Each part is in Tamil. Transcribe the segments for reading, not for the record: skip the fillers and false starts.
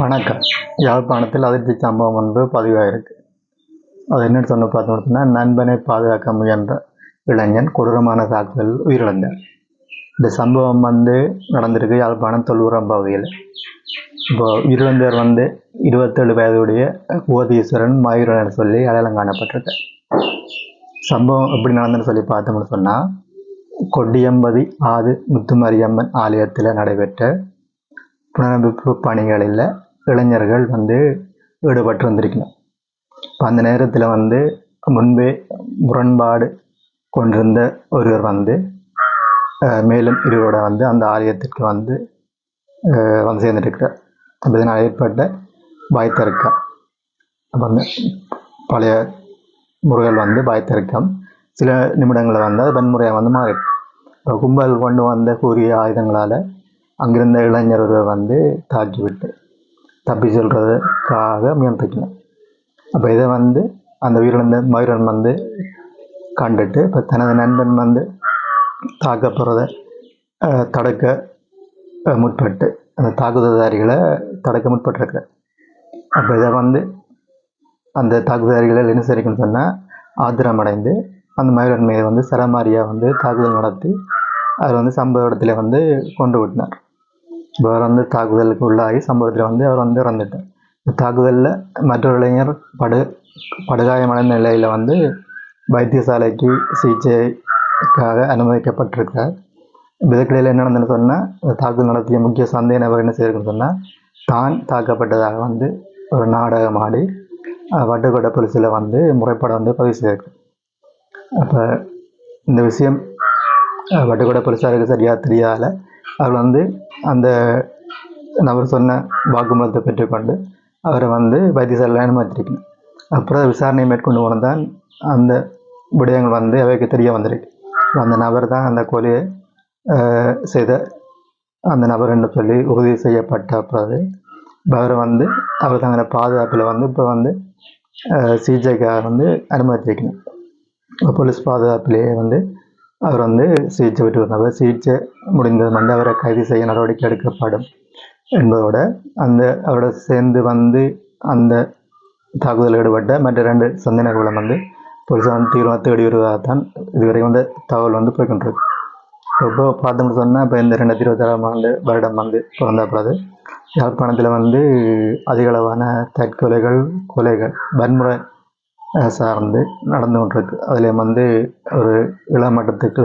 வணக்கம். யாழ்ப்பாணத்தில் அதிர்ச்சி சம்பவம் ஒன்று பதிவாயிருக்கு. அது என்னன்னு சொன்ன பார்த்தோம்னா, நண்பனை பாதுகாக்க முயன்ற இளைஞன் கொடூரமான தாக்குதல் உயிரிழந்தார். இந்த சம்பவம் நடந்திருக்கு யாழ்ப்பாணம் தொல்புரம் பகுதியில். இப்போ உயிரிழந்தவர் 27 வயதுடைய கோதீஸ்வரன் மயூரன் சொல்லி அடையாளம் காணப்பட்டிருக்கு. சம்பவம் எப்படி நடந்துன்னு சொல்லி பார்த்தோம்னு சொன்னால், கொட்டியம்பதி ஆது முத்துமாரியம்மன் ஆலயத்தில் நடைபெற்ற புனரமைப்பு பணிகளில் இளைஞர்கள் ஈடுபட்டு வந்திருக்கணும். இப்போ அந்த நேரத்தில் முன்பே முரண்பாடு கொண்டிருந்த ஒருவர் மேலும் இருவரோட அந்த ஆலயத்திற்கு வந்து சேர்ந்துருக்கிறார். அப்போ இதனால் ஏற்பட்ட வாய்த்தர்க்கம், அப்போ அந்த பழைய முறைகள் வாய்த்தர்க்கம் சில நிமிடங்களில் அது வன்முறையாக மாறிடும். இப்போ கும்பல் கொண்டு கூறிய ஆயுதங்களால் அங்கிருந்த இளைஞர் ஒருவர் தாக்கிவிட்டு தப்பி சொல்கிறதுக்காக முயன்றிக்கணும். அப்போ இதை அந்த உயிரிழந்த மயூரன் கண்டுட்டு இப்போ தனது நண்பன் தாக்கப்படுறத தடுக்க முற்பட்டு அந்த தாக்குதல்தாரிகளை தடுக்க முற்பட்டிருக்கிறார். அப்போ இதை அந்த தாக்குதல்தாரிகளை என்ன செய்யணும்னு சொன்னால், ஆத்திரமடைந்து அந்த மயூரன் மீது சரமாரியாக தாக்குதல் நடத்தி அவர் சம்பவ இடத்துல கொண்டு விட்டினார். அவர் தாக்குதலுக்கு உள்ளாகி சம்பவத்தில் அவர் இறந்துட்டார். தாக்குதலில் மற்றொரு இளைஞர் படுகாயமடைந்த நிலையில் வைத்தியசாலைக்கு சிகிச்சைக்காக அனுமதிக்கப்பட்டிருக்கிறார். இதற்கிடையில் என்ன நடந்ததுன்னு சொன்னால், தாக்குதல் நடத்திய முக்கிய சந்தேக நபர் என்ன செய்யணும்னு சொன்னால், தான் தாக்கப்பட்டதாக ஒரு நாடகம் ஆடி வட்டுக்கோட்டை போலீஸில் முறைப்பாடு பதிவு செய்திருக்கு. அப்போ இந்த விஷயம் வட்டுக்கோட்டை போலீஸாருக்கு சரியாக தெரியாத அவர் அந்த நபர் சொன்ன வாக்குமூலத்தை பெற்றுக்கொண்டு அவரை வைத்தியசாலையில் அனுமதிச்சிருக்கணும். அப்புறம் விசாரணை மேற்கொண்டு போனதான் அந்த விடயங்கள் அவைக்கு தெரிய வந்திருக்கு. அந்த நபர் தான் அந்த கொலையை செய்த அந்த நபர் என்று சொல்லி உறுதி செய்யப்பட்ட பிறகு அவரை அவர் தங்களை பாதுகாப்பில் இப்போ சிகிச்சைக்காக அனுமதிச்சிருக்கணும். போலீஸ் பாதுகாப்பிலேயே அவர் சிகிச்சை பெற்று வந்தார். சிகிச்சை முடிந்தது அவரை கைது செய்ய நடவடிக்கை எடுக்கப்படும் என்பதோட அவரோட சேர்ந்து அந்த தாக்குதலில் ஈடுபட்ட மற்ற 2 சந்தேகங்களும் போலீஸார் தீவிரமாக தேடி வருவதாகத்தான் இதுவரை தகவல் போய்கொண்டிருக்கு. இப்போ பார்த்தோம்னு சொன்னால், இப்போ இந்த 2026 வருடம் பிறந்த பிறகு யாழ்ப்பாணத்தில் அதிகளவான தற்கொலைகள், கொலைகள், வன்முறை சார்ந்து நடந்து கொண்டிருக்கு. அதில் ஒரு இளமட்டத்துக்கு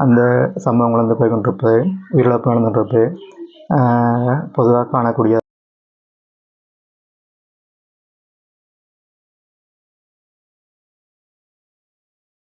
அந்த சம்பவங்கள் போய்கொண்டிருப்பது, உயிரிழப்பு நடந்துகிட்டு பொதுவாக காணக்கூடிய